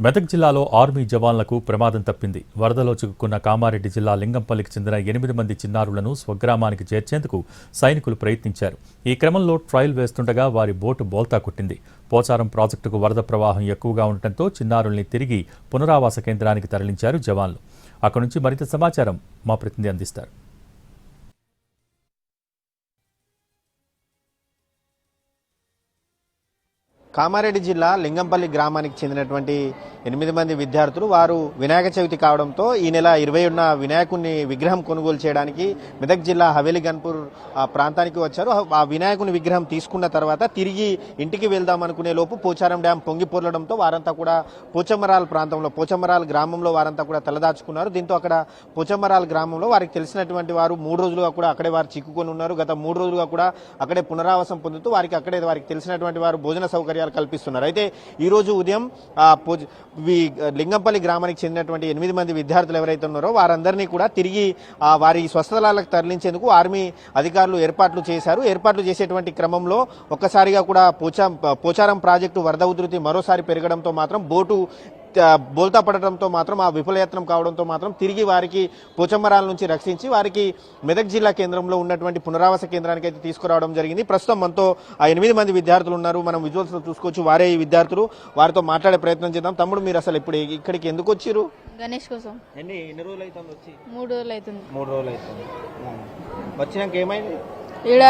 మెదక్ జిల్లాలో ఆర్మీ జవాన్లకు ప్రమాదం తప్పింది. వరదలో చిక్కుకున్న కామారెడ్డి జిల్లా లింగంపల్లికి చెందిన 8 మంది చిన్నారులను స్వగ్రామానికి చేర్చేందుకు సైనికులు ప్రయత్నించారు. ఈ క్రమంలో ట్రయల్ వేస్తుండగా వారి బోటు బోల్తా కొట్టింది. పోచారం ప్రాజెక్టుకు వరద ప్రవాహం ఎక్కువగా ఉండటంతో చిన్నారుల్ని తిరిగి పునరావాస కేంద్రానికి తరలించారు జవాన్లు. అక్కడి నుంచి మరింత సమాచారం మా ప్రతినిధి అందిస్తారు. కామారెడ్డి జిల్లా లింగంపల్లి గ్రామానికి చెందినటువంటి 8 మంది విద్యార్థులు వారు వినాయక చవితి కావడంతో ఈ నెల 20న వినాయకుని విగ్రహం కొనుగోలు చేయడానికి మెదక్ జిల్లా హవేలి గన్పూర్ ప్రాంతానికి వచ్చారు. ఆ వినాయకుని విగ్రహం తీసుకున్న తర్వాత తిరిగి ఇంటికి వెళ్దాం అనుకునే లోపు పోచారం డ్యాం పొంగి పొర్లడంతో వారంతా కూడా పోచమ్మరాల్ గ్రామంలో వారంతా కూడా తలదాచుకున్నారు. దీంతో అక్కడ పోచమ్మరాల్ గ్రామంలో వారికి తెలిసినటువంటి వారు 3 రోజులుగా కూడా అక్కడే వారు చిక్కుకొని ఉన్నారు. గత 3 రోజులుగా కూడా అక్కడే పునరావాసం పొందుతూ వారికి తెలిసినటువంటి వారు భోజన సౌకర్యాలు కల్పిస్తున్నారు. అయితే ఈ రోజు ఉదయం లింగంపల్లి గ్రామానికి చెందినటువంటి 8 మంది విద్యార్థులు ఎవరైతే ఉన్నారో వారందరినీ కూడా తిరిగి వారి స్వస్థలాలకు తరలించేందుకు ఆర్మీ అధికారులు ఏర్పాట్లు చేశారు. ఏర్పాట్లు చేసేటువంటి క్రమంలో ఒక్కసారిగా కూడా పోచారం ప్రాజెక్టు వరద ఉధృతి మరోసారి పెరగడంతో మాత్రం బోటు బోల్తా పడటంతో మాత్రం ఆ విఫలయత్నం కావడంతో మాత్రం తిరిగి వారికి పోచమ్మరాల నుంచి రక్షించి వారికి మెదక్ జిల్లా కేంద్రంలో ఉన్నటువంటి పునరావాస కేంద్రానికి అయితే తీసుకురావడం జరిగింది. ప్రస్తుతం మనతో ఆ 8 మంది విద్యార్థులు ఉన్నారు. మనం విజువల్స్ లో చూసుకోవచ్చు. వారే ఈ విద్యార్థులు. వారితో మాట్లాడే ప్రయత్నం చేద్దాం. తమ్ముడు, మీరు అసలు ఇప్పుడు ఇక్కడికి ఎందుకు వచ్చారు? గణేష్ కోసం. ఎన్ని రోజులు అవుతుంది వచ్చి? 3 రోజులు అవుతుంది. 3 రోజులు అవుతుంది. వచ్చినాక ఏమైంది? ఇక్కడ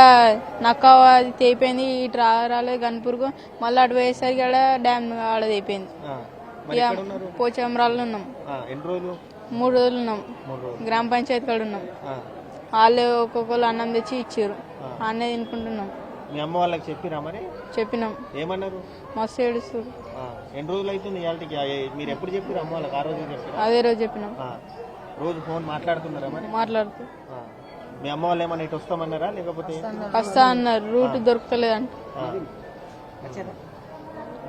నక్క అది తెగిపోయింది. ఇటు రాలేదు గన్పూర్కు. మళ్ళీ అటు పోయేసరికి ఆడ డ్యామ్ ఆడ తెగిపోయింది. పోచమరాల్లో ఉన్నాం. 3 రోజులు ఉన్నాం. గ్రామ పంచాయతీ కాడ ఉన్నాం. వాళ్ళు ఒక్కొక్కరు అన్నం తెచ్చి ఇచ్చారు. అన్నే తినుకుంటున్నాం. మీ అమ్మ వాళ్ళకి చెప్పిరా? మరి చెప్పినాం. ఏమన్నారు? మస్తు ఏడుస్తారు. ఎన్ని రోజులు అవుతుంది? మీరు ఎప్పుడు చెప్పారు అమ్మ వాళ్ళకి? ఆ రోజు చెప్పారు? అదే రోజు చెప్పినాం. రోజు ఫోన్ మాట్లాడుతున్నారా? మరి మాట్లాడుతూ మీ అమ్మ వాళ్ళు ఏమన్నా ఇటు వస్తామన్నారా లేకపోతే వస్తా అన్నారు? రూట్ దొరకలేదంట.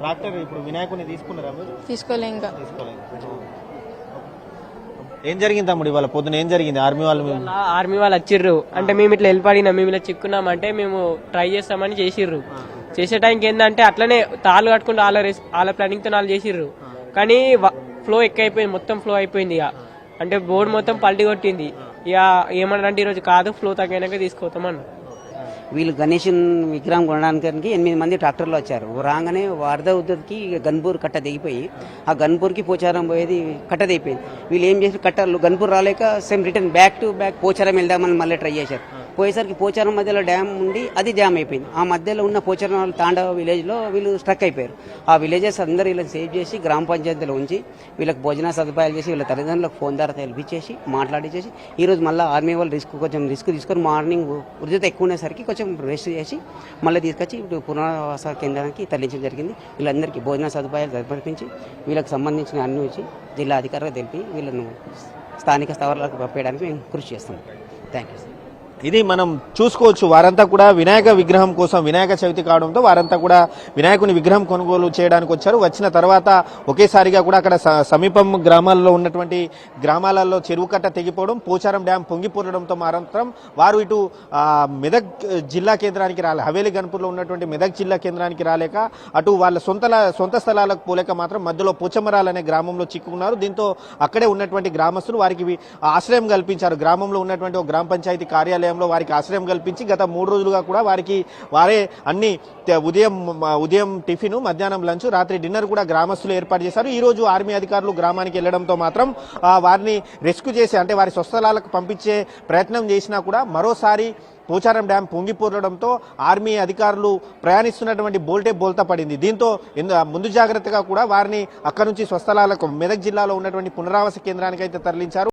ట్రాక్టర్ ఇప్పుడు వినాయకుని తీసుకున్నారా? మీరు తీసుకోలే. ఇంకా తీసుకోలేదు. ఏం జరిగింది తమ్ముడు ఇవాళ పొద్దున? ఏం జరిగింది? ఆర్మీ వాళ్ళు వచ్చిర్రు. అంటే మేము ఇట్లా వెళ్ళిపడినాం, మేము ఇలా చిక్కున్నాం అంటే మేము ట్రై చేస్తామని చేసిర్రు. చేసే టైంకి ఏంటంటే అట్లనే తాళ్ళు కట్టుకుంటూ వాళ్ళ ప్లానింగ్ తో వాళ్ళు చేసిర్రు. కానీ ఫ్లో ఎక్కువైపోయింది, మొత్తం ఫ్లో అయిపోయింది. ఇక అంటే బోర్డు మొత్తం పల్టీ కొట్టింది. ఇక ఏమన్నారంటే ఈరోజు కాదు, ఫ్లో తగ్గినాక తీసుకొస్తామని. వీళ్ళు గణేష్ విగ్రహం కొనడానికి 8 మంది ట్రాక్టర్లు వచ్చారు. రాగానే వరద ఉద్దరికి గన్పూర్ కట్ట దిగిపోయి ఆ గన్పూర్కి పోచారం పోయేది కట్ట దిగిపోయింది. వీళ్ళు ఏం చేసి కట్టలు గన్పూర్ రాలేక same return back to back Pocharam వెళ్దామని మళ్ళీ ట్రై చేశారు. పోయేసరికి పోచారం మధ్యలో డ్యామ్ ఉండి అది జామ్ అయిపోయింది. ఆ మధ్యలో ఉన్న పోచారం తాండవ విలేజ్లో వీళ్ళు స్ట్రక్ అయిపోయారు. ఆ విలేజెస్ అందరూ వీళ్ళని సేవ్ చేసి గ్రామ పంచాయతీలో ఉంచి వీళ్ళకి భోజన సదుపాయాలు చేసి వీళ్ళ తల్లిదండ్రులకు ఫోన్ ద్వారా తెలిపించేసి మాట్లాడించేసి ఈరోజు మళ్ళీ ఆర్మీ వాళ్ళు కొంచెం రిస్క్ తీసుకొని మార్నింగ్ ఉధృతి ఎక్కువ ఉండేసరికి కొంచెం రెస్ట్ చేసి మళ్ళీ తీసుకొచ్చి ఇప్పుడు పునరావాస కేంద్రానికి తరలించడం జరిగింది. వీళ్ళందరికీ భోజన సదుపాయాలు సమర్పించి వీళ్ళకి సంబంధించిన అన్ని వచ్చి జిల్లా అధికారులకు తెలిపి వీళ్ళను స్థానిక స్థావరాలకు పంపేయడానికి మేము కృషి చేస్తున్నాం. Thank you. ఇది మనం చూసుకోవచ్చు. వారంతా కూడా వినాయక విగ్రహం కోసం వినాయక చవితి కావడంతో వారంతా కూడా వినాయకుని విగ్రహం కొనుగోలు చేయడానికి వచ్చారు. వచ్చిన తర్వాత ఒకేసారిగా కూడా అక్కడ సమీపం గ్రామాల్లో ఉన్నటువంటి గ్రామాలలో చెరువు కట్ట తెగిపోవడం, పోచారం డ్యాం పొంగిపోవడంతో మాత్రం వారు ఇటు మెదక్ జిల్లా కేంద్రానికి రాలే, హవేలి గన్పూర్లో ఉన్నటువంటి మెదక్ జిల్లా కేంద్రానికి రాలేక అటు వాళ్ళ సొంత స్థలాలకు పోలేక మాత్రం మధ్యలో పోచమ్మరాల్ అనే గ్రామంలో చిక్కుకున్నారు. దీంతో అక్కడే ఉన్నటువంటి గ్రామస్తులు వారికి ఆశ్రయం కల్పించారు. గ్రామంలో ఉన్నటువంటి ఒక గ్రామ పంచాయతీ కార్యాలయం వారికి ఆశ్రయం కల్పించి గత 3 రోజులుగా కూడా వారే అన్ని ఉదయం టిఫిన్, మధ్యాహ్నం లంచ్, రాత్రి డిన్నర్ కూడా గ్రామస్తులు ఏర్పాటు చేశారు. ఈ రోజు ఆర్మీ అధికారులు గ్రామానికి వెళ్లడంతో మాత్రం వారిని రెస్క్యూ చేసి అంటే వారి స్వస్థలాలకు పంపించే ప్రయత్నం చేసినా కూడా మరోసారి పోచారం డ్యాం పొంగిపోరడంతో ఆర్మీ అధికారులు ప్రయాణిస్తున్నటువంటి బోల్తా పడింది. దీంతో ముందు జాగ్రత్తగా కూడా వారిని అక్కడి నుంచి స్వస్థలాలకు మెదక్ జిల్లాలో ఉన్నటువంటి పునరావాస కేంద్రానికి అయితే తరలించారు.